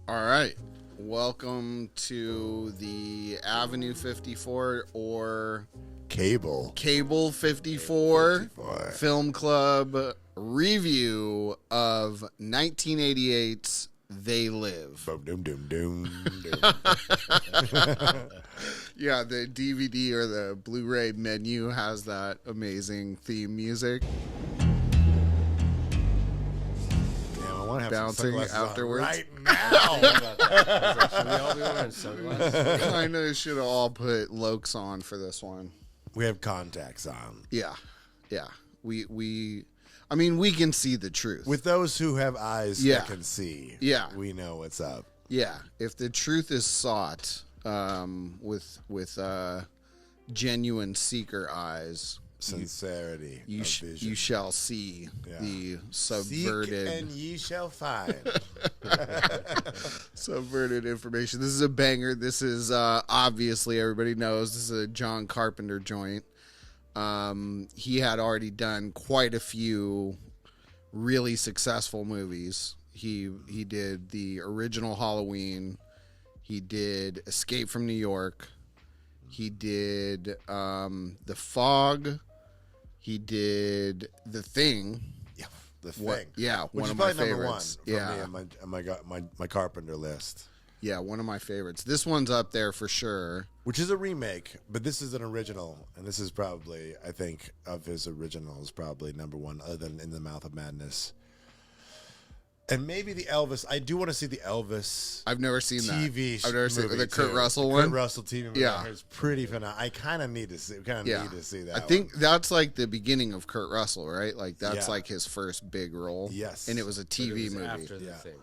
All right. Welcome to the Avenue 54 or Cable 54 Film Club review of 1988's They Live. Doom, doom, doom, doom. Yeah, the DVD or the Blu-ray menu has that amazing theme music. Damn, I want to have Bouncing some sunglasses afterwards. on right now. Should we all be wearing sunglasses? I know you should have all put Lokes on for this one. We have contacts on. Yeah. I mean, we can see the truth. With those who have eyes Yeah. that can see, Yeah. we know what's up. Yeah, if the truth is sought with genuine seeker eyes, Sincerity you of vision. you shall see the subverted Seek and ye shall find. subverted information. This is a banger. This is obviously everybody knows this is a John Carpenter joint. He had already done quite a few really successful movies. He did the original Halloween. He did Escape from New York. He did The Fog. He did The Thing. Yeah, the thing. Which one is of my probably favorites. number one for me on my Carpenter list. Yeah, one of my favorites. This one's up there for sure. Which is a remake, but this is an original, and this is probably, I think, of his originals, probably number one, other than In the Mouth of Madness. And maybe the Elvis. I do want to see the Elvis. I've never seen TV that. I've never seen movie the Kurt too. Russell The one. Kurt Russell TV movie. Yeah. It's pretty phenomenal. I kind of need to see. Need to see that. I think that's like the beginning of Kurt Russell, right? Like that's Yeah. like his first big role. Yes. And it was a TV It was movie. after the Yeah. thing.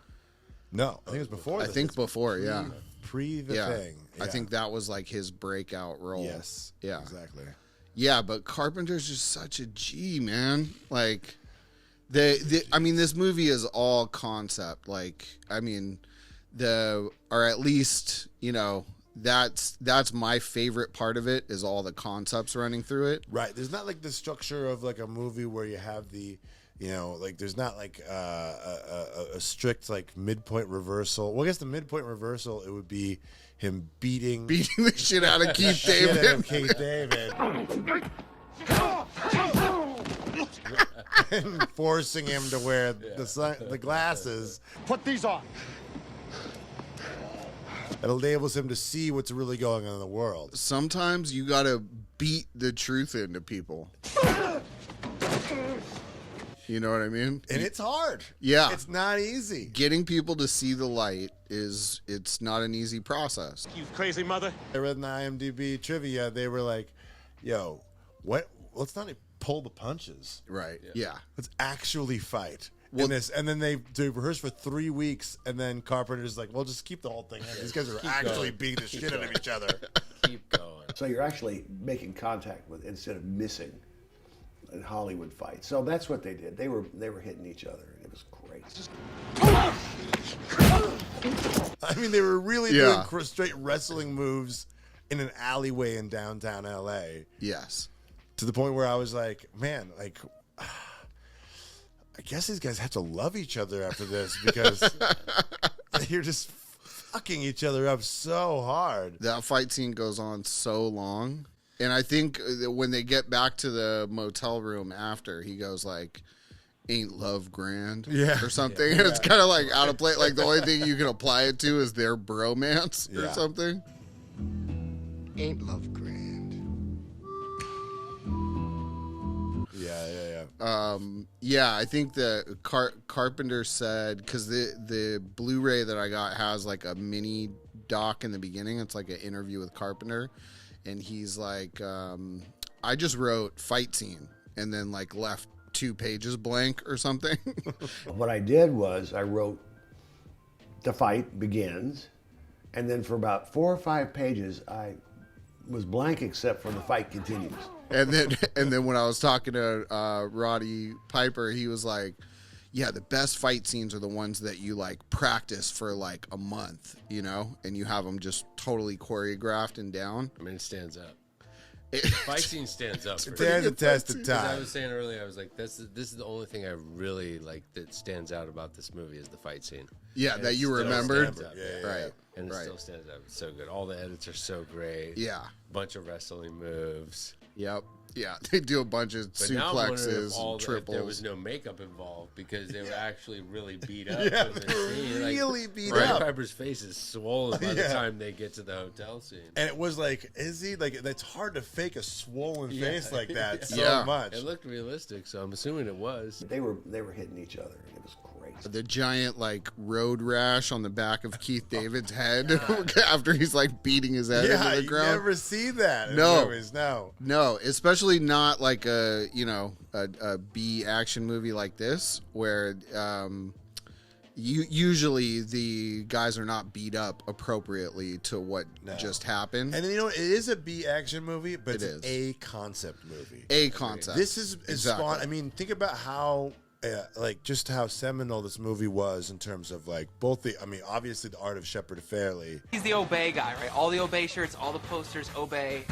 No, I think it was before. I think before, yeah. Pre the Yeah. thing. I think that was like his breakout role. Yes. Yeah. Exactly. Yeah, but Carpenter's just such a G, man. Like I mean, this movie is all concept. Like, I mean, or at least, that's my favorite part of it is all the concepts running through it. Right. There's not like the structure of like a movie where you have the, like there's not like a strict like midpoint reversal. Well, I guess the midpoint reversal, it would be him beating the shit out of Keith shit out David. of Keith David. And forcing him to wear the glasses. Put these on. That enables him to see what's really going on in the world. Sometimes you gotta beat the truth into people. You know what I mean? And it's hard. Yeah. It's not easy. Getting people to see the light it's not an easy process. You crazy mother. I read in the IMDb trivia, they were like, yo, let's not pull the punches. Right. Yeah. Let's actually fight. Well- In this. And then they rehearsed for 3 weeks, and then Carpenter's like, well, just keep the whole thing in. These guys are actually beating the shit out of each other. Keep going. So you're actually making contact with instead of missing in Hollywood fights. So that's what they did. They were hitting each other, and it was great. I mean, they were really Yeah. doing straight wrestling moves in an alleyway in downtown LA. Yes. To the point where I was like, man, like, I guess these guys have to love each other after this because you're just fucking each other up so hard. That fight scene goes on so long. And I think that when they get back to the motel room after, he goes like, ain't love grand? Yeah. Or something. And it's kind of like out of place. Like the only thing you can apply it to is their bromance or Yeah. something. Ain't love grand. Yeah. Yeah, I think the Carpenter said, because the Blu-ray that I got has like a mini doc in the beginning. It's like an interview with Carpenter. And he's like, I just wrote fight scene and then like left 2 pages blank or something. What I did was I wrote the fight begins, and then for about 4 or 5 pages I was blank except for the fight continues. And then when I was talking to Roddy Piper, he was like, yeah, the best fight scenes are the ones that you like practice for like a month, and you have them just totally choreographed and down. I mean, it stands up. Fight scene stands up. For Stands me. the test of As I time. was saying earlier, I was like, this is the only thing I really like that stands out about this movie is the fight scene. Yeah, And that it you still remembered. stands up, Yeah. Right. And it Right. still stands up. It's so good. All the edits are so great. Yeah. Bunch of wrestling moves. Yep. Yeah. They do a bunch of But now I'm wondering suplexes, if triples. there was no makeup involved because they were actually really beat up. Yeah, in the they were scene. really beat Roddy up. Piper's face is swollen by the Yeah. time they get to the hotel scene. And it was like, is he like? It's hard to fake a swollen Yeah. face like that so Yeah. much. It looked realistic, so I'm assuming it was. They were hitting each other. And it was crazy. The giant like road rash on the back of Keith David's head after he's like beating his head Yeah, into the you ground. never see that. In No. movies, no. No, especially not like a a B action movie like this, where usually the guys are not beat up appropriately to what No. just happened. And you know, it is a B action movie, but it's It is. a concept movie. A concept. This is Exactly. spawned. I mean, think about how, like, just how seminal this movie was in terms of like both the. I mean, obviously the art of Shepard Fairey. He's the Obey guy, right? All the Obey shirts, all the posters, Obey.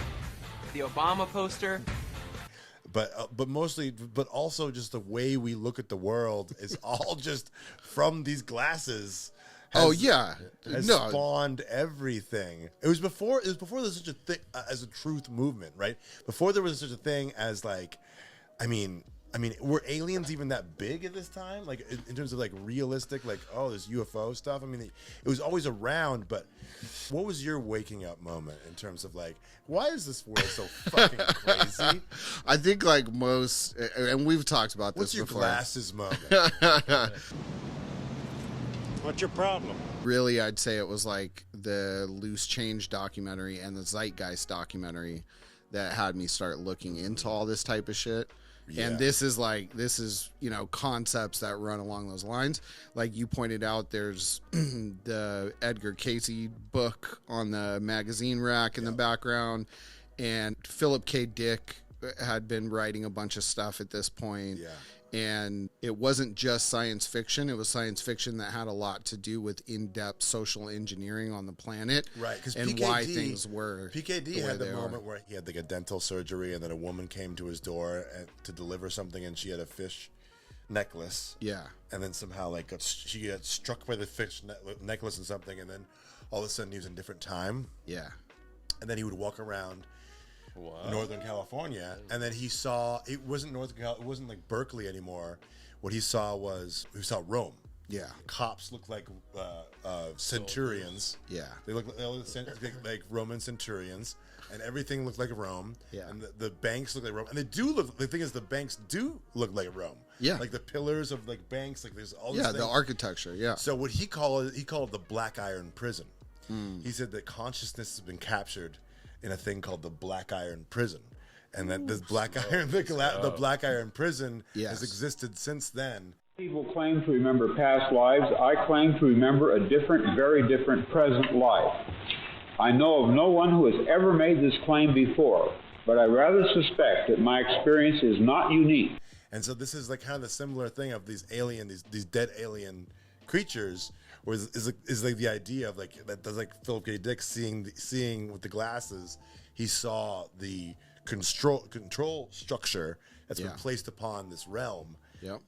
The Obama poster. But mostly, but also just the way we look at the world is all just from these glasses. Oh yeah, Has no, spawned everything. It was before there was such a thing as a truth movement, right? Before there was such a thing as like, I mean, were aliens even that big at this time? Like in terms of like realistic, like oh, there's UFO stuff. I mean, it was always around. But what was your waking up moment in terms of like, why is this world so fucking crazy? I think like most, and we've talked about What's this your before. glasses moment? What's your problem? Really, I'd say it was like the Loose Change documentary and the Zeitgeist documentary that had me start looking into all this type of shit. Yeah. And this is concepts that run along those lines. Like you pointed out, there's the Edgar Casey book on the magazine rack in the background, and Philip K. Dick had been writing a bunch of stuff at this point. Yeah. And it wasn't just science fiction. It was science fiction that had a lot to do with in-depth social engineering on the planet. Right, because and why things were PKD the way had the they moment are. where he had like a dental surgery, and then a woman came to his door to deliver something, and she had a fish necklace. Yeah. And then somehow she got struck by the fish necklace and something, and then all of a sudden he was in a different time, Yeah. and then he would walk around Wow. Northern California, and then he saw it wasn't it wasn't like Berkeley anymore. What he saw was Rome. Yeah. Cops looked like centurions. Yeah. They look like Roman centurions, and everything looked like Rome. Yeah. And the banks look like Rome, and they do look. The thing is, the banks do look like Rome. Yeah. Like the pillars of like banks, like there's all. Yeah, these the things. architecture. Yeah. So what he called it the Black Iron Prison. He said that consciousness has been captured in a thing called the Black Iron Prison, and that this Black Iron the Black Iron Prison Yes. has existed since then. People claim to remember past lives. I claim to remember a different, very different present life. I know of no one who has ever made this claim before, but I rather suspect that my experience is not unique. And so this is like kind of the similar thing of these dead alien creatures, where is like the idea of like that. That's like Philip K. Dick seeing with the glasses. He saw the control structure that's been placed upon this realm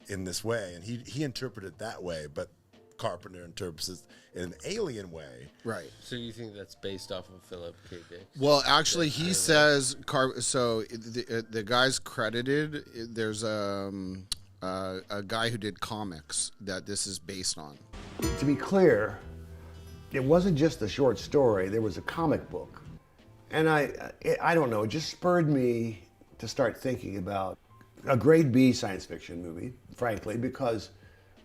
in this way, and he interpreted it that way. But Carpenter interprets it in an alien way. Right. So you think that's based off of Philip K. Dick? Well, actually, he says so. The guy's credited. There's a guy who did comics that this is based on. To be clear, it wasn't just a short story. There was a comic book. And I don't know, it just spurred me to start thinking about a grade B science fiction movie, frankly, because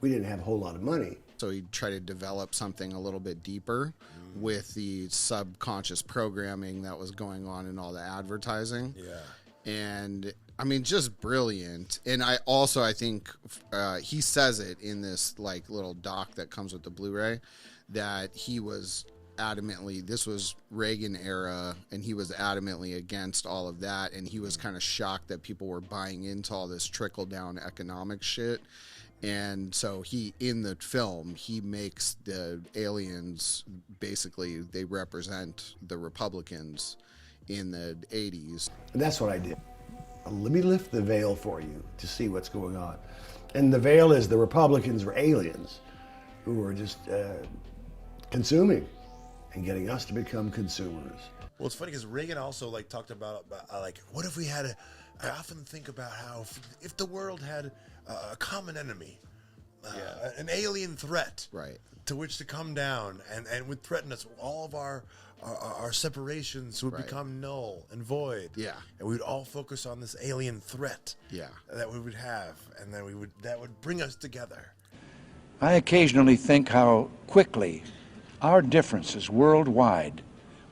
we didn't have a whole lot of money. So he tried to develop something a little bit deeper with the subconscious programming that was going on in all the advertising. Yeah. And I mean, just brilliant. And I think he says it in this like little doc that comes with the Blu-ray that he was adamantly, this was Reagan era, and he was adamantly against all of that. And he was kind of shocked that people were buying into all this trickle down economic shit. And so in the film, he makes the aliens, basically, they represent the Republicans in the 80s. And that's what I did. Let me lift the veil for you to see what's going on. And the veil is the Republicans were aliens who were just consuming and getting us to become consumers. Well, it's funny because Reagan also like talked about like, what if we had I often think about how if the world had a common enemy, an alien threat, Right. to which to come down and would threaten us, all of our separations would become null and void. Yeah. And we would all focus on this alien threat. Yeah. That we would have, and then that would bring us together. I occasionally think how quickly our differences worldwide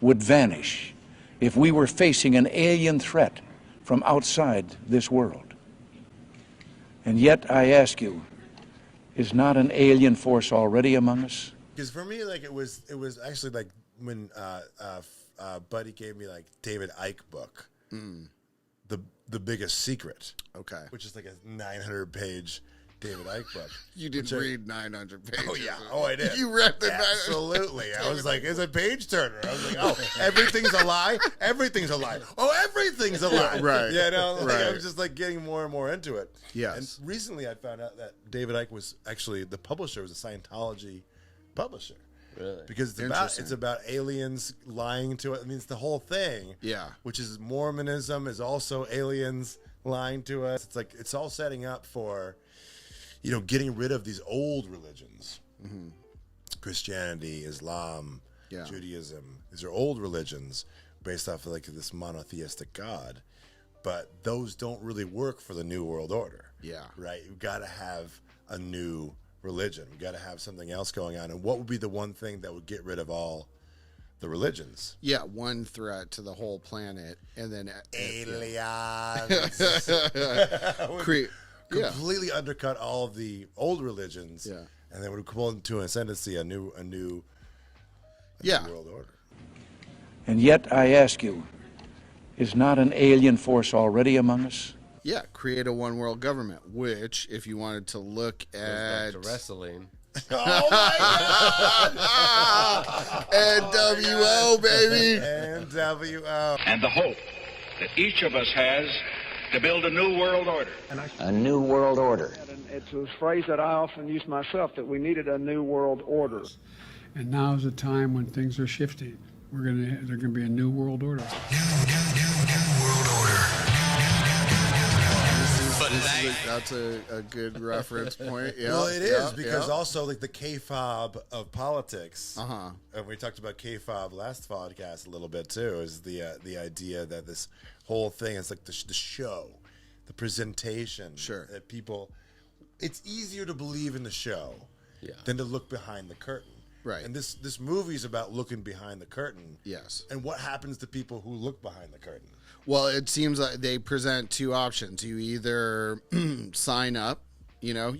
would vanish if we were facing an alien threat from outside this world. And yet, I ask you, is not an alien force already among us? Because for me, like it was actually like when Buddy gave me like David Icke book, the Biggest Secret. Okay. Which is like a 900-page David Icke book. You didn't read 900 pages. Oh yeah. Oh, I did. You read the 900. Absolutely. I was like, it's a page turner. I was like, oh, everything's a lie. Everything's a lie. Oh, everything's a lie. Right. You know, like, I Right. was just like getting more and more into it. Yes. And recently, I found out that David Icke was actually the publisher, was a Scientology publisher. Really? Because Interesting. it's about aliens lying to it. I mean, it's the whole thing. Yeah. Which is Mormonism is also aliens lying to us. It's like it's all setting up for, you know, getting rid of these old religions. Christianity, Islam, Yeah. Judaism. These are old religions based off of like this monotheistic God. But those don't really work for the New World Order. Yeah. Right? You've got to have a new religion. We've got to have something else going on. And what would be the one thing that would get rid of all the religions? Yeah, one threat to the whole planet, and then Aliens. Completely undercut all of the old religions. Yeah. And then would come into ascendancy a new Yeah. world order. And yet, I ask you, is not an alien force already among us? Yeah, create a one world government, which, if you wanted to look at Back to wrestling. Oh my God! NWO, baby. NWO. And the hope that each of us has to build a new world order. A new world order. It's a phrase that I often use myself, that we needed a new world order. And now is a time when things are shifting. There's gonna be a new world order. New world order. That's a good reference point. Yeah, Well, it is because also like the K-fob of politics. And we talked about K-fob last podcast a little bit too. Is the idea that this whole thing is like the show, the presentation. Sure. That people, it's easier to believe in the show than to look behind the curtain. Right. And this movie is about looking behind the curtain. Yes. And what happens to people who look behind the curtain? Well, it seems like they present two options. You either sign up, you go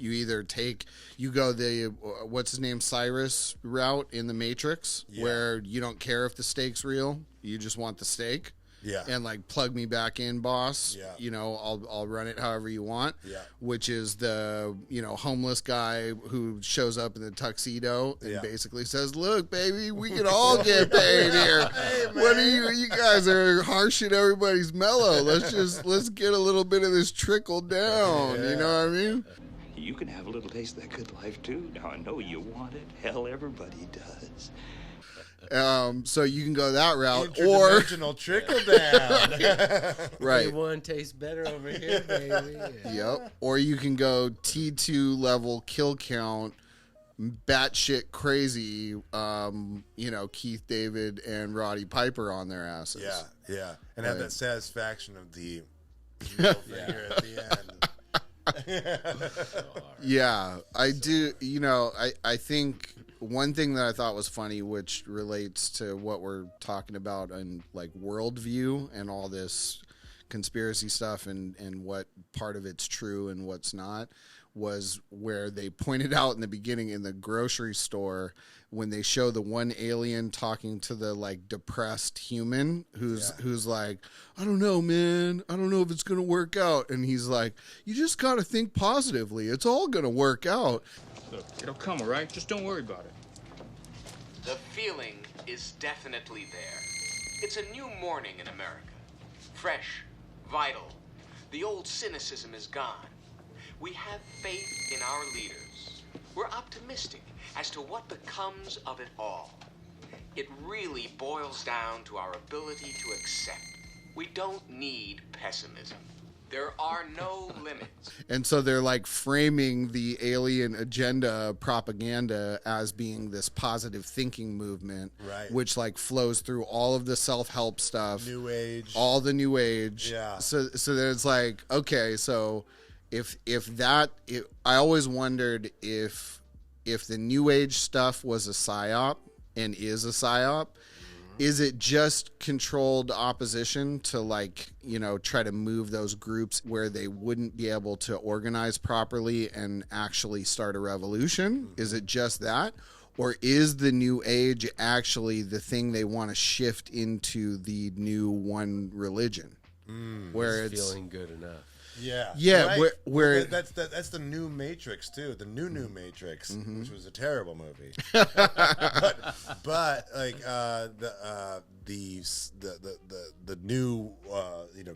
the, what's his name, Cyrus route in the Matrix, where you don't care if the steak's real, you just want the steak. Yeah. And like, plug me back in, boss. Yeah. You know, I'll run it however you want. Yeah. Which is the, homeless guy who shows up in the tuxedo and basically says, "Look, baby, we can all get paid here. What are you guys are harshing everybody's mellow. Let's get a little bit of this trickle down." You know what I mean? You can have a little taste of that good life too. Now I know you want it. Hell, everybody does. So you can go that route, or Interdimensional trickle down. right. One tastes better over here, baby. Yep. Or you can go T2 level kill count, batshit crazy. Keith David and Roddy Piper on their asses. Yeah. And have that satisfaction of the middle finger at the end. Yeah, I do. I think one thing that I thought was funny, which relates to what we're talking about in like worldview and all this conspiracy stuff and what part of it's true and what's not, was where they pointed out in the beginning in the grocery store when they show the one alien talking to the like depressed human who's like, "I don't know, man. I don't know if it's going to work out." And he's like, "You just got to think positively. It's all going to work out." Look, it'll come, all right? Just don't worry about it. The feeling is definitely there. It's a new morning in America. Fresh, vital. The old cynicism is gone. We have faith in our leaders. We're optimistic as to what becomes of it all. It really boils down to our ability to accept. We don't need pessimism. There are no limits. And so they're like framing the alien agenda propaganda as being this positive thinking movement, Right. which like flows through all of the self-help stuff, New Age, all the New Age. Yeah. So then it's like, okay, so if I always wondered if the New Age stuff was a psyop and is a psyop. Is it just controlled opposition to, like, you know, try to move those groups where they wouldn't be able to organize properly and actually start a revolution? Is it just that? Or is the New Age actually the thing they want to shift into the new one religion? Where it's feeling good enough. Yeah, yeah. right. Where that's the new Matrix too. The new Matrix, which was a terrible movie. but like the new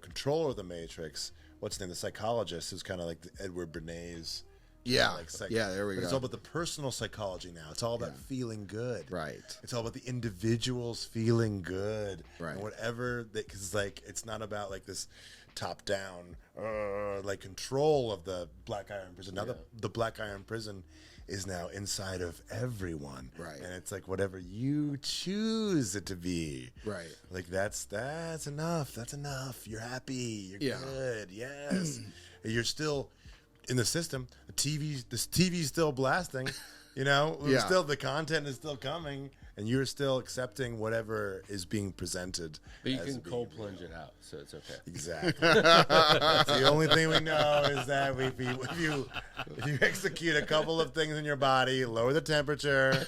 controller of the Matrix. What's his name? The psychologist who's kind of like the Edward Bernays. Yeah, yeah. There we go. It's all about the personal psychology now. It's all about feeling good. Right. It's all about the individuals feeling good. Right. And whatever, because like it's not about like this top down like control of the Black Iron Prison. Now the Black Iron Prison is now inside of everyone. Right. And it's like whatever you choose it to be. Right. Like that's enough. That's enough. You're happy. You're good. Yes. You're still in the system. The TV's still blasting. You know, still the content is still coming, and you're still accepting whatever is being presented. But you can cold plunge it out, so it's okay. Exactly. That's the only thing we know is that if you execute a couple of things in your body, lower the temperature,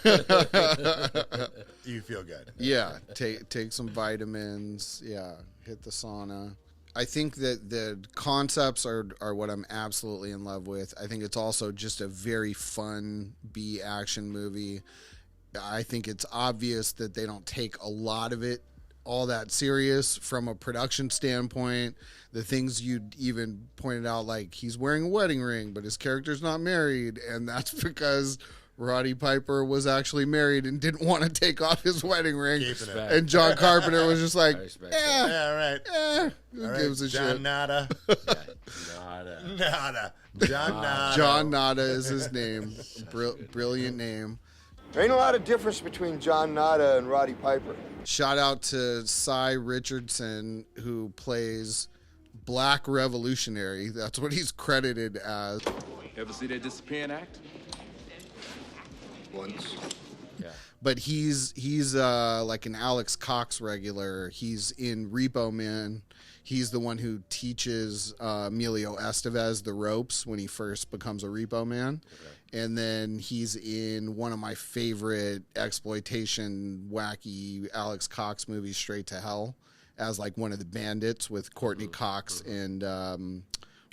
you feel good. Yeah, take some vitamins. Yeah, hit the sauna. I think that the concepts are what I'm absolutely in love with. I think it's also just a very fun B action movie. I think it's obvious that they don't take a lot of it all that serious from a production standpoint. The things you even pointed out, like he's wearing a wedding ring, but his character's not married, and that's because Roddy Piper was actually married and didn't want to take off his wedding ring. And John Carpenter was just like, yeah, right. Who All gives a John shit? Nada. Nada. John Nada. John Nada is his name. Brilliant name. There ain't a lot of difference between John Nada and Roddy Piper. Shout out to Cy Richardson, who plays Black Revolutionary. That's what he's credited as. Ever see that Disappearing Act? Once. Yeah. But he's like an Alex Cox regular. He's in Repo Man. He's the one who teaches Emilio Estevez the ropes when he first becomes a Repo Man. Okay. And then he's in one of my favorite exploitation, wacky Alex Cox movies, Straight to Hell, as like one of the bandits with Courtney Cox and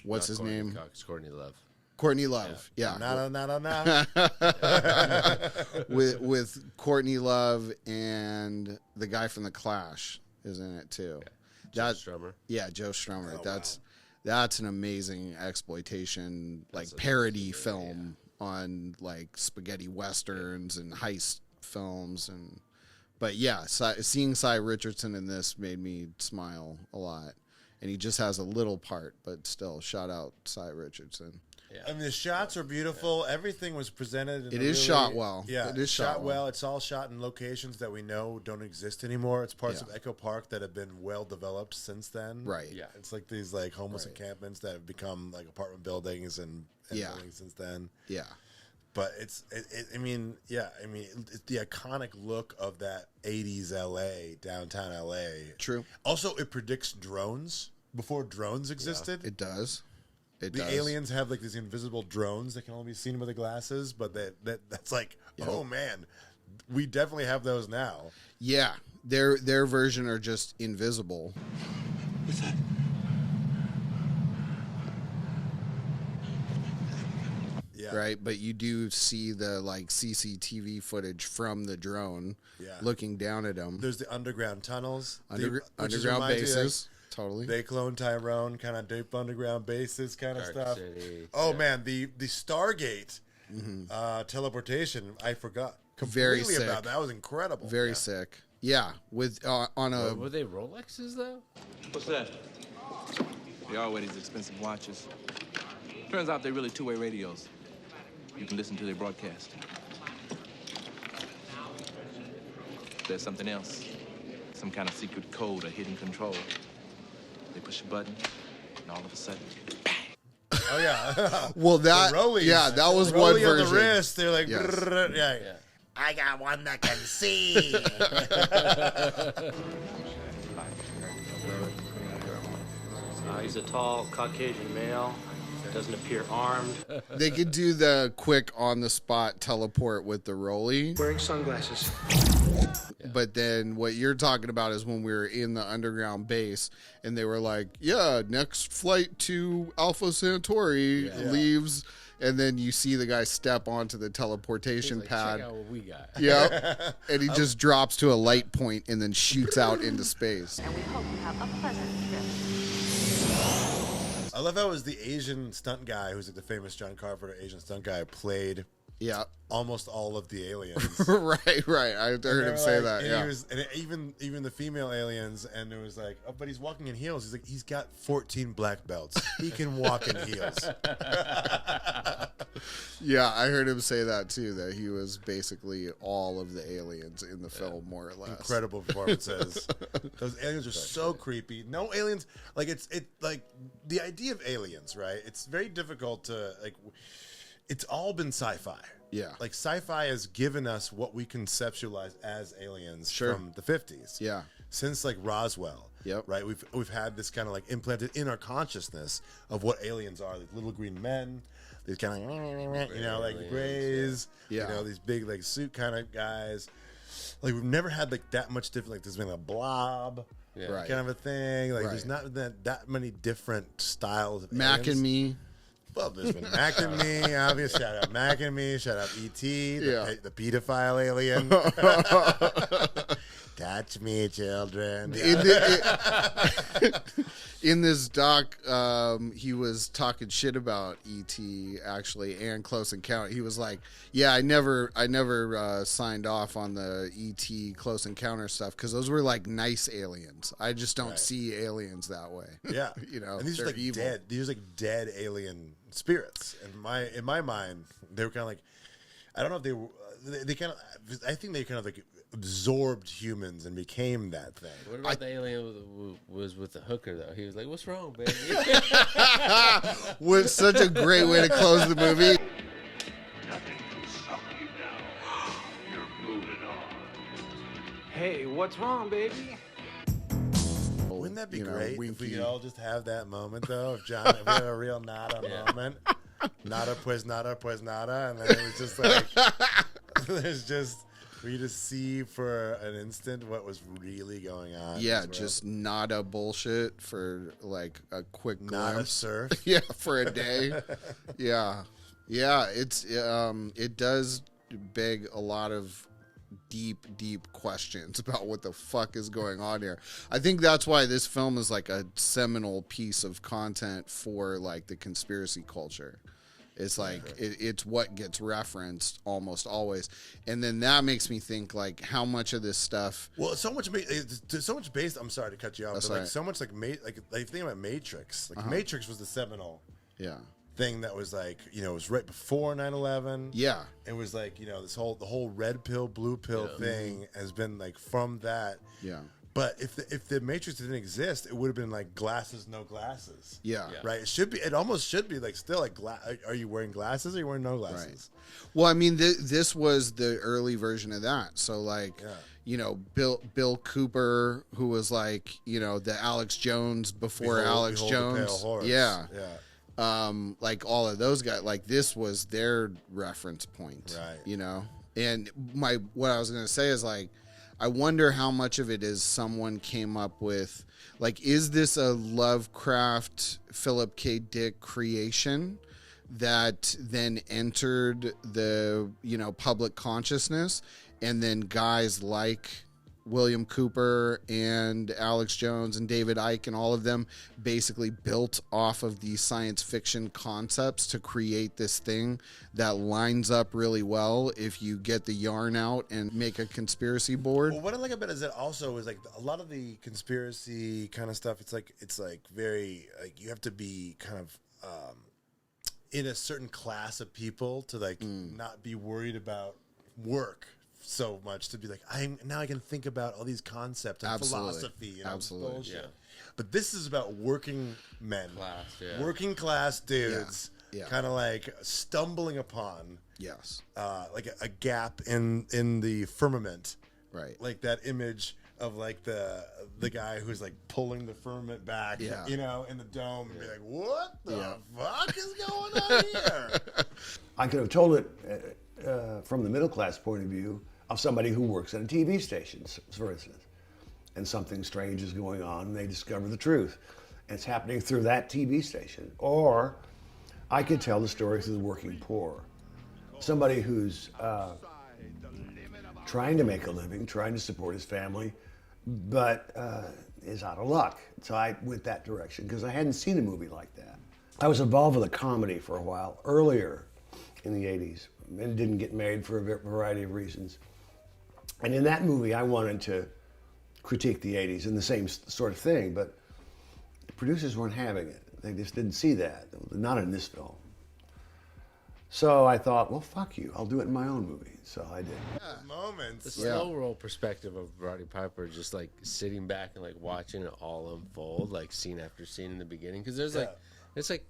what's his name? Cox, Courtney Love. Courtney Love, yeah. Nada. with Courtney Love and the guy from The Clash is in it too. Joe Strummer. Yeah, Joe Strummer. Oh, That's an amazing exploitation, like parody film on like spaghetti westerns and heist films, but yeah, seeing Cy Richardson in this made me smile a lot, and he just has a little part, but still, shout out Cy Richardson. Yeah. I mean, the shots are beautiful. Everything was presented. It is shot well. Yeah, it is shot well. It's all shot in locations that we know don't exist anymore. It's parts of Echo Park that have been well developed since then. Right. Yeah. It's like these like homeless encampments that have become like apartment buildings and buildings since then. Yeah. But it's the iconic look of that 80s LA, downtown LA. True. Also, it predicts drones before drones existed. It does. The aliens have like these invisible drones that can only be seen with the glasses, but that's like, oh man, we definitely have those now. Yeah, their version are just invisible. What's that? Yeah, right? But you do see the like CCTV footage from the drone looking down at them. There's the underground tunnels, underground bases. Totally. They clone Tyrone, kind of deep underground bases kind of stuff. City, man, the Stargate teleportation, I forgot Very completely sick. about that. That was incredible. Very sick. Yeah, with on a. Were they Rolexes though? What's that? They are wear these expensive watches. Turns out they're really two-way radios. You can listen to their broadcast. There's something else. Some kind of secret code or hidden control. They push a button, and all of a sudden, Oh yeah. Well, that The rollies. that was The one rollie on version. the wrist. They're like, Yes. brrr, yeah. I got one that can see. He's a tall Caucasian male. Doesn't appear armed. They could do the quick on the spot teleport with the rollie. Wearing sunglasses. But then what you're talking about is when we were in the underground base and they were like, yeah, next flight to Alpha Centauri leaves. And then you see the guy step onto the teleportation pad. Check out what we got. Yep. And he just drops to a light point and then shoots out into space. And we hope you have a pleasant trip. I love how it was the Asian stunt guy, who's like the famous John Carpenter Asian stunt guy, played almost all of the aliens. right. I heard him say that. And Yeah. he was, and even the female aliens, and it was like, oh, but he's walking in heels. He's like, he's got 14 black belts. He can walk in heels. Yeah, I heard him say that too, that he was basically all of the aliens in the film, more or less. Incredible performances. Those aliens are so creepy. No aliens, like it's like the idea of aliens, right? It's very difficult to like. It's all been sci-fi. Yeah. Like sci-fi has given us what we conceptualize as aliens Sure. from the 50s. Yeah. Since like Roswell. Yep. Right? We've had this kind of like implanted in our consciousness of what aliens are. Like little green men, these kind of like grays. Yeah. You know, these big like suit kind of guys. Like we've never had like that much different, like there's been a blob Right. kind of a thing. Like Right. there's not that many different styles of Mac aliens. and Me. Well, there's been Mac and Me, obvious. Shout out Mac and Me. Shout out E.T., the pedophile alien. Touch me, children. In this doc, he was talking shit about E.T. actually and Close Encounter. He was like, "Yeah, I never signed off on the E.T. Close Encounter stuff because those were like nice aliens. I just don't see aliens that way. Yeah, you know, and these are they're like evil. dead. These are like dead alien spirits. In my mind, they were kind of like, I don't know if they were. They kind of. I think they kind of like absorbed humans and became that thing. What about the alien who was with the hooker though? He was like, "What's wrong, baby?" Was such a great way to close the movie. Hey, what's wrong, baby? Wouldn't that be You know, great if winky. we could all just have that moment though? If John, if we had a real nada moment, nada pues nada, and then it was just like there's just we just see for an instant what was really going on. in Yeah, this world. just nada bullshit for like a quick Nada glimpse. surf. Yeah, for a day. yeah, it's it does beg a lot of deep questions about what the fuck is going on here. I think that's why this film is like a seminal piece of content for like the conspiracy culture. It's like it's what gets referenced almost always, and then that makes me think like how much of this stuff. Well, it's so much based. I'm sorry to cut you off, That's but like all right. so much like think about Matrix. Like Matrix was the seminal thing that was like, you know, it was right before 9/11. Yeah. It was like, you know, the whole red pill, blue pill thing has been like from that. Yeah. But if the Matrix didn't exist, it would have been like glasses, no glasses. Yeah. Right. It almost should be like still like are you wearing glasses or are you wearing no glasses? Well, I mean, this was the early version of that. So, like, you know, Bill Cooper, who was like, you know, the Alex Jones before Alex Behold the Jones. Pale Horse. Yeah. Yeah. Like all of those guys, like this was their reference point. Right. You know? And what I was going to say is like, I wonder how much of it is someone came up with, like, is this a Lovecraft, Philip K. Dick creation that then entered the, public consciousness, and then guys like William Cooper and Alex Jones and David Icke and all of them basically built off of these science fiction concepts to create this thing that lines up really well if you get the yarn out and make a conspiracy board. Well, what I like about it is that also is like a lot of the conspiracy kind of stuff. It's like very like you have to be kind of in a certain class of people to like not be worried about work so much, to be like, I can think about all these concepts and philosophy and absolutely bullshit. Yeah. But this is about working men, working class dudes, kind of like stumbling upon like a gap in the firmament, right? Like that image of like the guy who's like pulling the firmament back, in the dome, and be like, what the fuck is going on here? I could have told it from the middle class point of view of somebody who works at a TV station, for instance, and something strange is going on and they discover the truth. And it's happening through that TV station. Or I could tell the story through the working poor. Somebody who's trying to make a living, trying to support his family, but is out of luck. So I went that direction because I hadn't seen a movie like that. I was involved with a comedy for a while earlier in the 80s and didn't get made for a variety of reasons. And in that movie, I wanted to critique the 80s and the same sort of thing, but the producers weren't having it. They just didn't see that, not in this film. So I thought, well, fuck you. I'll do it in my own movie. So I did. Moments. The slow roll perspective of Roddy Piper, just like sitting back and like watching it all unfold, like scene after scene in the beginning. Because there's it's like,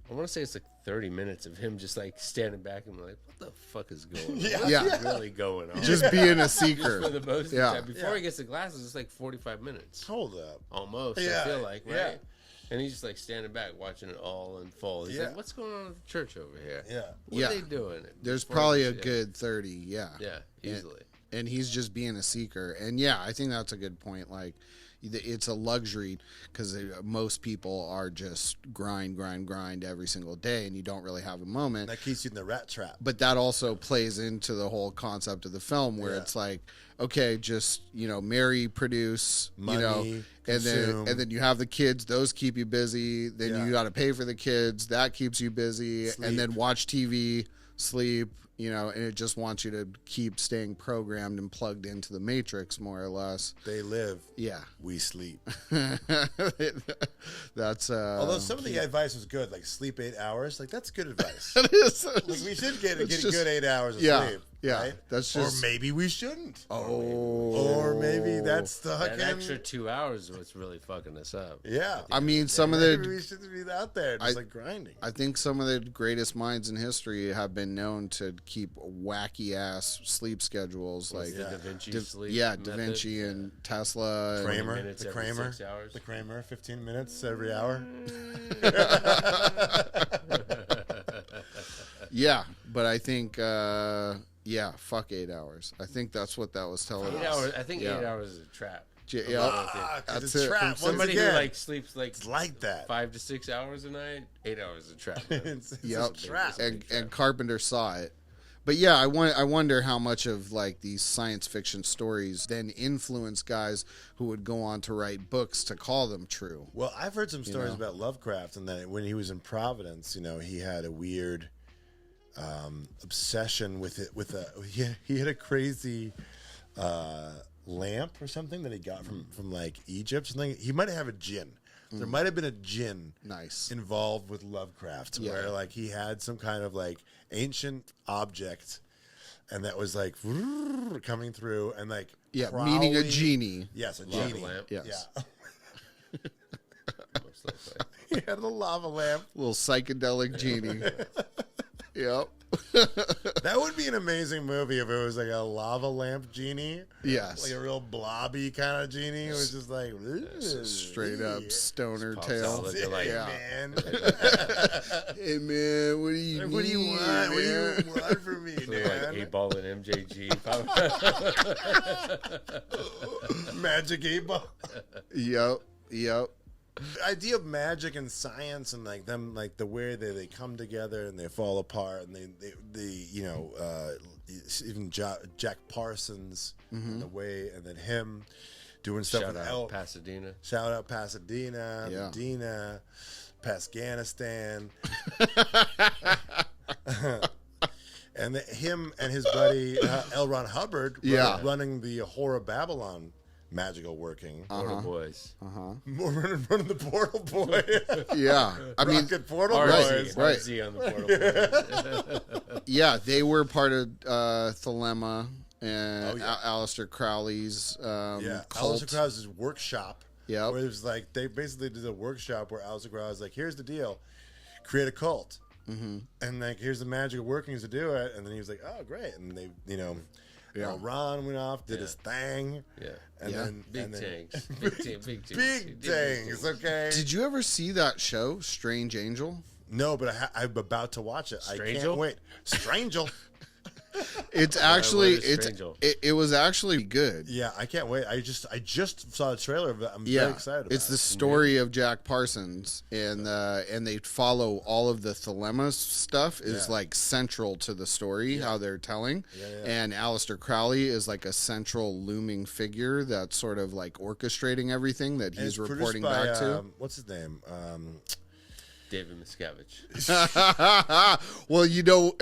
I want to say it's like 30 minutes of him just like standing back and like, what the fuck is going on? What's really going on? Just being a seeker. For the most time. Before he gets the glasses, it's like 45 minutes. Hold up. Almost, I feel like, right? Yeah. And he's just like standing back watching it all unfold. He's like, what's going on at the church over here? Yeah. What are they doing? There's probably a good 30, Yeah, easily. And he's just being a seeker. And I think that's a good point. Like, it's a luxury because most people are just grind every single day, and you don't really have a moment. That keeps you in the rat trap. But that also plays into the whole concept of the film, where it's like, okay, just marry, produce, money, and then you have the kids; those keep you busy. Then you got to pay for the kids; that keeps you busy, and then watch TV, sleep. And it just wants you to keep staying programmed and plugged into the matrix, more or less. They live. Yeah. We sleep. That's although some of the advice was good, like sleep 8 hours. Like that's good advice. It is. Like we should get a good 8 hours of sleep. Yeah. Right? That's just. Or maybe we shouldn't. Or maybe that's the that extra 2 hours is what's really fucking us up. Yeah. I mean, maybe we should be out there just like grinding. I think some of the greatest minds in history have been known to keep wacky ass sleep schedules, like the Da Vinci sleep. Da Vinci and Tesla. Kramer, the Kramer, 15 minutes every hour. Yeah, but I think, fuck 8 hours. I think that's what that was telling us. 8 hours. I think 8 hours is a trap. That's a trap. Somebody who like sleeps like that 5 to 6 hours a night. 8 hours is a trap. It's a trap. And Carpenter saw it. But I wonder how much of like these science fiction stories then influence guys who would go on to write books to call them true. Well, I've heard some stories about Lovecraft, and that when he was in Providence, he had a weird obsession with it. He had a crazy lamp or something that he got from like Egypt. Something he might have a djinn. There might have been a djinn involved with Lovecraft, where like he had some kind of like ancient object, and that was like coming through and like meaning a genie. Yes, a genie. Lamp. Yes. He had a lava lamp, little psychedelic genie. Yep. That would be an amazing movie if it was like a lava lamp genie. Yes. Like a real blobby kind of genie. It was just like straight up stoner tail. Hey, man. Hey man, what do you need? What do you want? Man? What do you want from me, man? Like 8-ball and MJG. Magic 8-ball. Yep. The idea of magic and science and like them, like the way they come together and they fall apart, and they you know, even Jack Parsons and the way, and then him doing stuff Shout with out Pasadena. Shout out Pasadena, Yeah. Medina, Afghanistan. And him and his buddy L. Ron Hubbard running the Horror Babylon magical working. Portal Boys. Running the Portal Boy. Yeah. I mean, Rocket Portal RZ, Boys. Right. RZ on the Portal Boys. Yeah, they were part of Thelema and Aleister Crowley's cult. Aleister Crowley's workshop. Yeah. Where it was like, they basically did a workshop where Aleister Crowley was like, here's the deal. Create a cult. And like, here's the magical workings to do it. And then he was like, oh, great. And they, you know, Ron went off, did his thing. Yeah. And then Big tanks. Big tanks, okay. Did you ever see that show, Strange Angel? No, but I'm about to watch it. I can't wait. Strangel. It's actually Strangel? it was actually good. Yeah, I can't wait. I just saw a trailer of it. I'm very excited about It's the story of Jack Parsons, and they follow all of the Thelema stuff is like central to the story, how they're telling. And Aleister Crowley is like a central looming figure that's sort of like orchestrating everything that he's reporting back to. What's his name? David Miscavige. Well, you know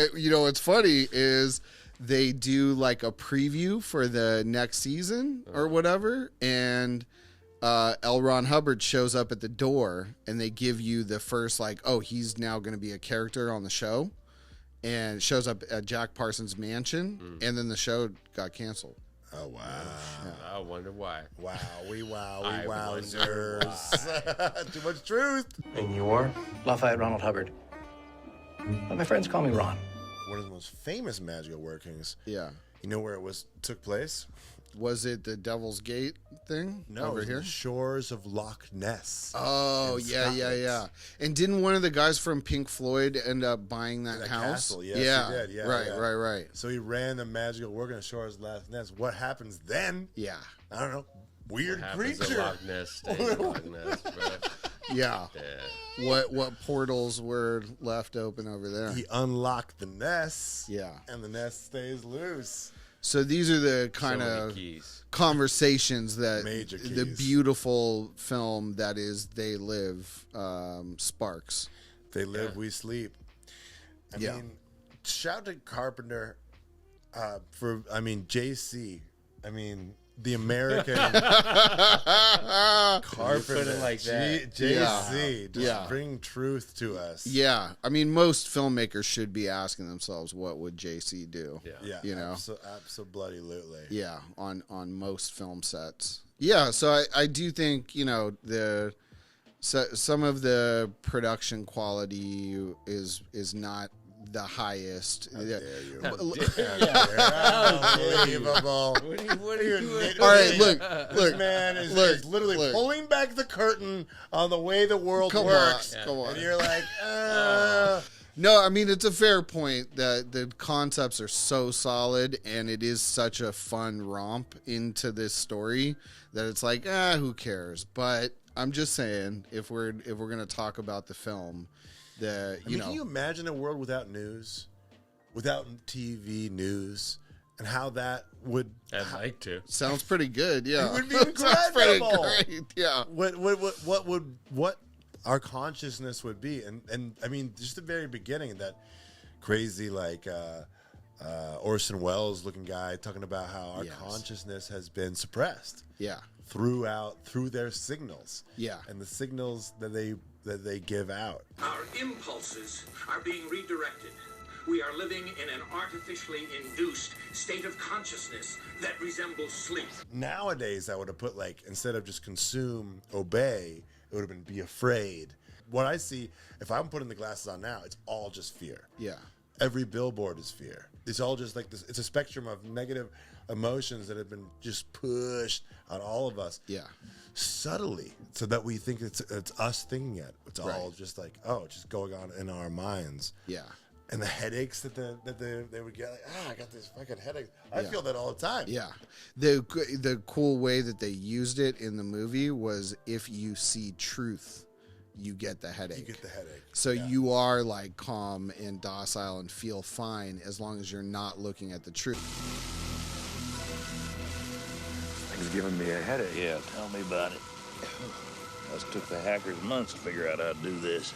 what's funny is they do like a preview for the next season or whatever, and L. Ron Hubbard shows up at the door, and they give you the first like, oh, he's now going to be a character on the show, and shows up at Jack Parsons' mansion, and then the show got canceled. Oh, wow. I wonder why. Wowzers. Too much truth. And you're? Lafayette Ronald Hubbard. But my friends call me Ron. One of the most famous magical workings. Yeah. You know where took place? Was it the Devil's Gate thing? No, over it was here. the shores of Loch Ness. Oh, yeah. And didn't one of the guys from Pink Floyd end up buying that house? Castle, yes, yeah. he did. Yeah, Right. So he ran the magical work on the shores of Loch Ness. What happens then? Yeah. I don't know. Weird Happens at creature. Loch Ness, stays at Loch Ness, bro. Yeah. What portals were left open over there? He unlocked the nest. Yeah. And the nest stays loose. So these are the kind of conversations that the beautiful film that is They Live sparks. They live, we sleep. I mean, shout to Carpenter for, JC. The American Carpenter. Put it like that. JC. Just bring truth to us. Yeah. Most filmmakers should be asking themselves, what would JC do? Yeah. You know? Absolutely. Yeah. On most film sets. Yeah. So I do think, some of the production quality is not the highest. How dare you. Unbelievable. What are you All right, look. This man is literally pulling back the curtain on the way the world works. Come on. And you're like, No, it's a fair point that the concepts are so solid, and it is such a fun romp into this story that it's like, who cares? But I'm just saying, if we're gonna talk about the film, can you imagine a world without news, without TV news, and how that would? I'd like to. Sounds pretty good. Yeah, it would be Sounds pretty incredible. great. Yeah. What our consciousness would be, and just the very beginning, that crazy Orson Welles looking guy talking about how our consciousness has been suppressed. Yeah. Through their signals. Yeah. And the signals that they give out. Our impulses are being redirected. We are living in an artificially induced state of consciousness that resembles sleep. Nowadays, I would have put instead of just consume, obey, it would have been be afraid. What I see, if I'm putting the glasses on now, it's all just fear. Yeah. Every billboard is fear. It's all just like this. It's a spectrum of negative emotions that have been just pushed on all of us. Yeah. Subtly, so that we think it's us thinking it. It's all just just going on in our minds. Yeah. And the headaches that they would get, like, I got this fucking headache. I feel that all the time. Yeah. The cool way that they used it in the movie was if you see truth, you get the headache. You get the headache. So you are like calm and docile and feel fine as long as you're not looking at the truth. Thing's giving me a headache. Yeah, tell me about it. Us took the hackers months to figure out how to do this.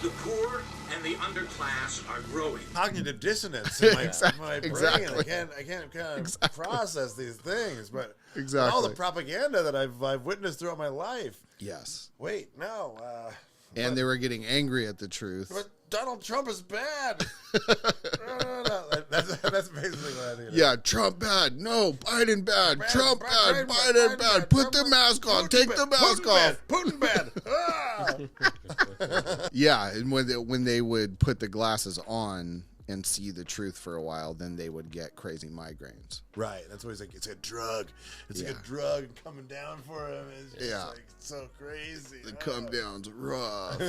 The poor and the underclass are growing. Cognitive dissonance in my, my brain. Exactly. I can't kind of process these things, but Exactly. all the propaganda that I've witnessed throughout my life. Yes. Wait, no. And they were getting angry at the truth. But Donald Trump is bad. No. That's basically what I think. Yeah, Trump bad. No, Biden bad. Trump bad. Biden bad. Put the mask on. Take the mask off. Putin bad. Yeah, and when they would put the glasses on and see the truth for a while, then they would get crazy migraines. Right. That's what he's like. It's a drug. It's like a drug coming down for him. It's just like so crazy. The come down's rough.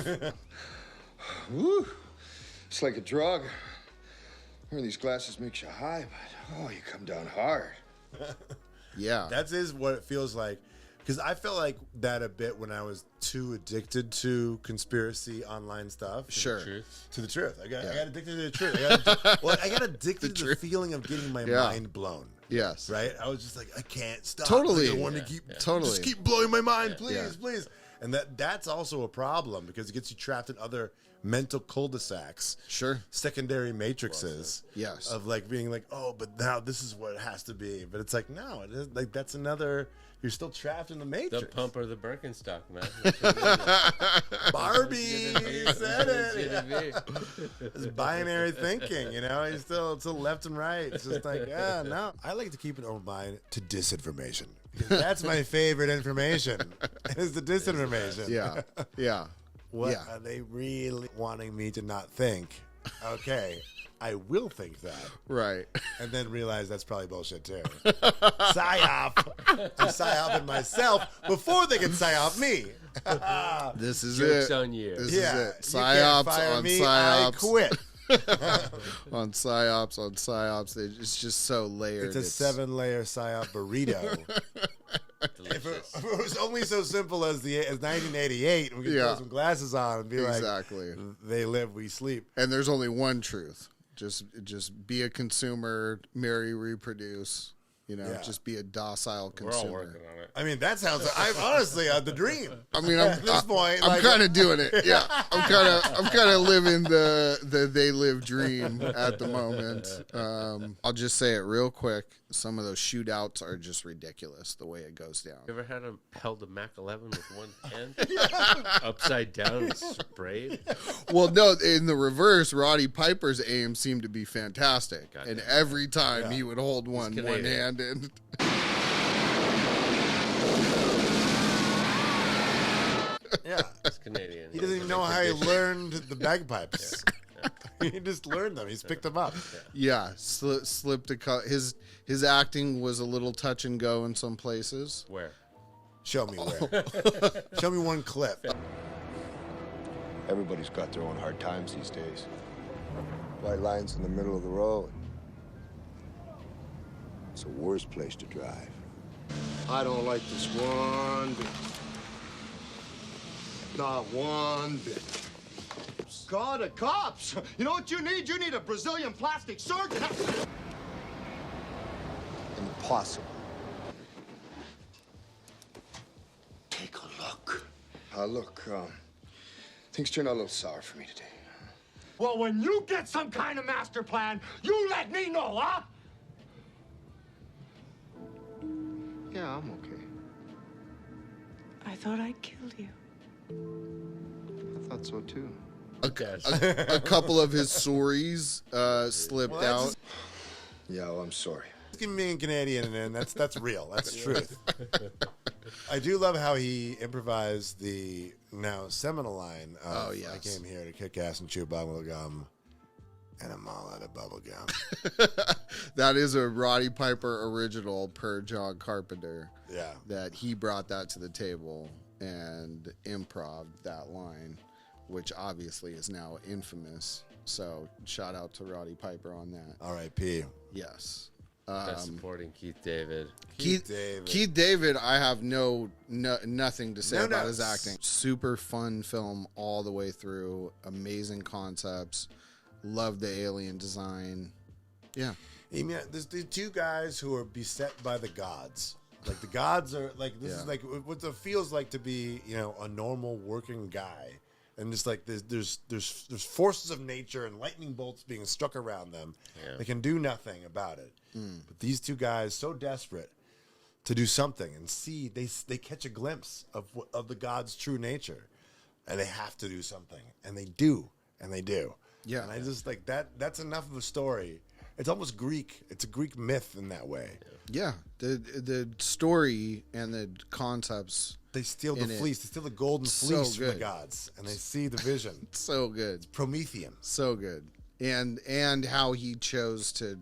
Woo. It's like a drug. Wearing these glasses makes you high, but you come down hard. Yeah. That is what it feels like. Because I felt like that a bit when I was too addicted to conspiracy online stuff. Sure. To the truth. I got addicted to the truth. I got addicted to the feeling of getting my mind blown. Yes. Right? I was just like, I can't stop. Totally. I want to just keep blowing my mind, please, please. And that's also a problem because it gets you trapped in other mental cul-de-sacs. Sure. Secondary matrices. Yes. Of like being like, oh, but now this is what it has to be. But it's like, no, it is like that's another. You're still trapped in the matrix. The pump or the Birkenstock, man. Barbie said it. It's binary thinking, you know. He's still left and right. It's just like, no. I like to keep an open mind to disinformation. That's my favorite information. Is the disinformation. Yeah. What are they really wanting me to not think? Okay. I will think that. Right. And then realize that's probably bullshit too. Psyop. I'm psyoping myself before they can psyop me. This is Joke's it. on you. This Yeah, is it. you can't Psyops fire on me, psyops. I quit. On psyops. It's just so layered. It's a 7-layer psyop burrito. If it was only so simple as 1988, we could put some glasses on and be exactly. like, they live, we sleep. And there's only one truth. Just be a consumer, marry, reproduce. You know, just be a docile consumer. We're all working on it. I mean, that sounds. I'm honestly the dream. I mean, at this point, I'm kind of doing it. Yeah, I'm kind of living the they live dream at the moment. I'll just say it real quick. Some of those shootouts are just ridiculous the way it goes down. You ever held a Mac 11 with one hand upside down and sprayed? Well, no. In the reverse, Roddy Piper's aim seemed to be fantastic, and every time he would hold one-handed. Yeah, it's Canadian. He doesn't even know how he learned the bagpipes. He just learned them. He's picked them up. Yeah, slipped his acting was a little touch and go in some places. Where? Show me where. Show me one clip. Everybody's got their own hard times these days. White lines in the middle of the road. It's the worst place to drive. I don't like this one bit. Not one bit. God, the cops! You know what you need? You need a Brazilian plastic surgeon. Impossible. Take a look. Look, things turned out a little sour for me today. Well, when you get some kind of master plan, you let me know, huh? Yeah, I'm okay. I thought I'd killed you. I thought so too. A couple of his stories slipped out. Yeah, well, I'm sorry. Give me a Canadian, and that's real. That's truth. I do love how he improvised the now seminal line of, I came here to kick ass and chew bubble gum, and I'm all out of bubble gum. That is a Roddy Piper original per John Carpenter. Yeah. That he brought that to the table and improv that line, which obviously is now infamous. So shout out to Roddy Piper on that. R.I.P. Yes. Best supporting Keith David. Keith David, I have nothing to say about his acting. Super fun film all the way through. Amazing concepts. Love the alien design. Yeah. I mean, there's the two guys who are beset by the gods. Like the gods are like this is like what it feels like to be, you know, a normal working guy. And just like there's forces of nature and lightning bolts being struck around them. Yeah. They can do nothing about it. But these two guys so desperate to do something and see they catch a glimpse of the god's true nature, and they have to do something, and they do. Yeah, and I just like that. That's enough of a story. It's almost Greek. It's a Greek myth in that way. Yeah, the story and the concepts. They steal the fleece. They steal the golden fleece from the gods, and they see the vision. So good. It's Promethean. So good, and how he chose to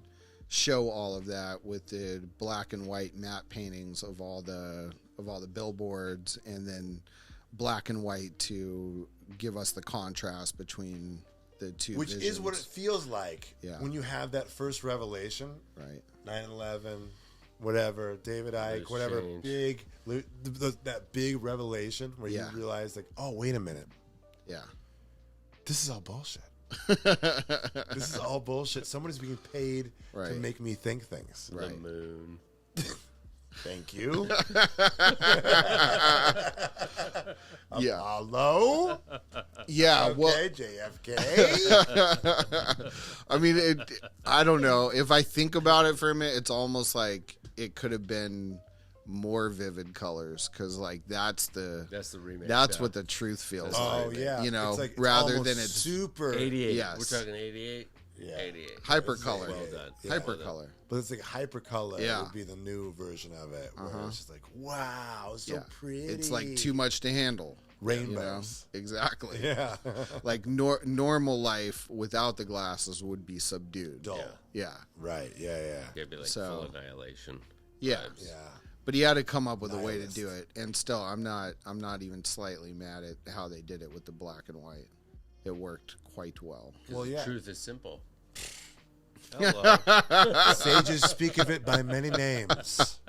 show all of that with the black and white matte paintings of all the billboards, and then black and white to give us the contrast between the two Which visions. is what it feels like when you have that first revelation. Right. 9/11, whatever, David Icke, whatever, big, that big revelation where you realize like, oh, wait a minute. Yeah. This is all bullshit. This is all bullshit. Somebody's being paid to make me think things. The moon. Thank you. Yeah. Hello? Yeah. Okay, Well, JFK. I mean, I don't know. If I think about it for a minute, it's almost like it could have been more vivid colors, because like that's the remake. That's what the truth feels like. Oh yeah, you know, it's like, rather it's than it's super 88. Yes. We're talking 88. Yeah. 88. Hypercolor. Well done. Hypercolor. But it's like hypercolor Yeah. would be the new version of it, where it's just like, wow, it's so pretty. It's like too much to handle. Rainbows. You know? Exactly. Yeah. Like normal life without the glasses would be subdued. Dull. Yeah. Right. Yeah. It'd be like full annihilation. Yeah. Vibes. Yeah. But he had to come up with a way to do it, and still, I'm not even slightly mad at how they did it with the black and white. It worked quite well. Well, yeah. Truth is simple. Sages speak of it by many names.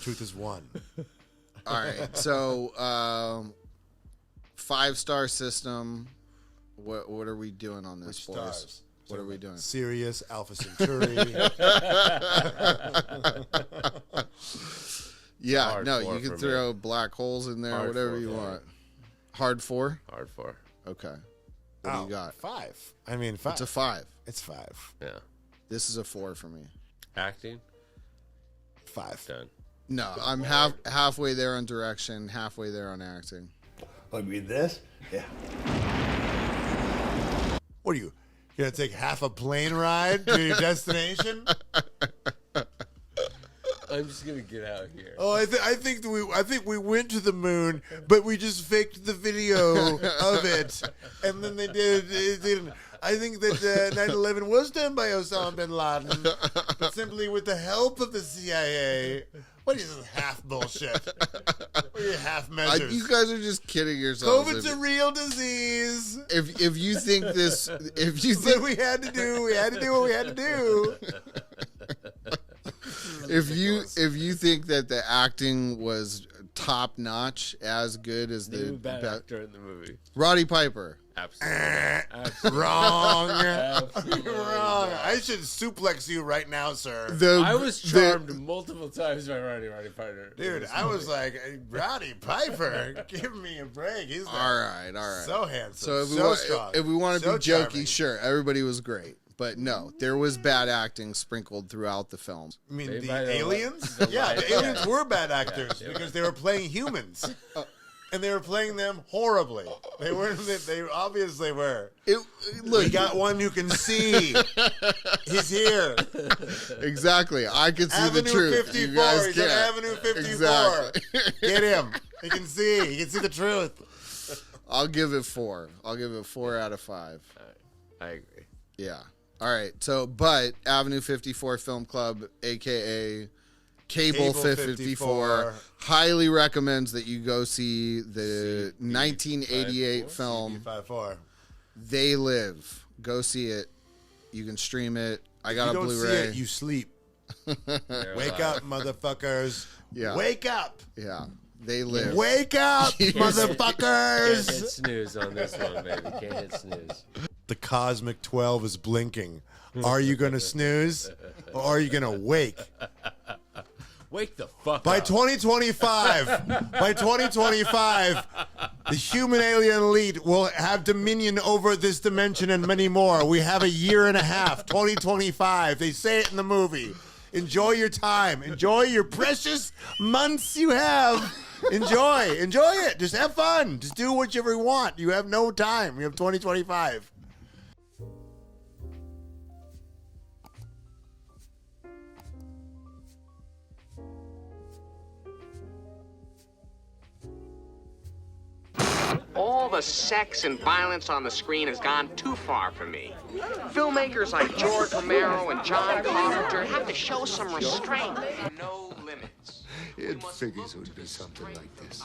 Truth is one. All right, so 5-star system. What are we doing on this, boys? Stars? What are we doing? Sirius, Alpha Centauri. Yeah, Hard no, 4 you can for throw black holes in there, Hard whatever 4 you for want. Hard 4? Hard 4. Okay. What do you got? 5. I mean, 5. It's a 5. It's 5. Yeah. This is a 4 for me. Acting? 5. Done. No, I'm halfway there on direction, halfway there on acting. I mean, this? Yeah. What are you gonna take half a plane ride to your destination? I'm just gonna get out here. Oh, I think we went to the moon, but we just faked the video of it, and then it didn't. I think that 9/11 was done by Osama bin Laden, but simply with the help of the CIA. What is this half bullshit? What are your half measures? You guys are just kidding yourselves. COVID's a real disease. If you think this, if you But think we had to do what we had to do. if you think that the acting was top notch, as good as the bad actor in the movie. Roddy Piper. Absolutely. Wrong. Absolutely Wrong. not. I should suplex you right now, sir. I was charmed multiple times by Roddy Piper. Dude, I was like, hey, Roddy Piper, give me a break. He's like, All right. so handsome, So strong, if we want to so be jokey, charming. sure, everybody was great. But no, there was bad acting sprinkled throughout the film. I mean, They the might have aliens? the Yeah, life- the aliens yeah. were bad actors because they were playing humans. And they were playing them horribly. They weren't. They obviously were. Look, we got one you can see. He's here. Exactly. I can see Avenue the truth. 54. You guys He's can't. on Avenue 54. Exactly. Get him. He can see. He can see the truth. I'll give it 4. I'll give it 4 out of 5. I agree. Yeah. All right. So, but Avenue 54 Film Club, aka Cable 54, highly recommends that you go see the 1988 film CB54. They Live Go see it. You can stream it. I got you a don't Blu-ray. See it, you sleep. Wake up, motherfuckers. Yeah. Wake up. Yeah. They live. Wake up, motherfuckers. Can't hit snooze on this one, baby. Can't hit snooze. The cosmic 12 is blinking. Are you going to snooze or are you going to wake? Wake the fuck By up. 2025, the human alien elite will have dominion over this dimension and many more. We have a year and a half, 2025. They say it in the movie. Enjoy your time. Enjoy your precious months you have. Enjoy it. Just have fun. Just do whatever you want. You have no time. You have 2025. All the sex and violence on the screen has gone too far for me. Filmmakers like George Romero and John Carpenter have to show some restraint. No limits. It figures it would be something like this.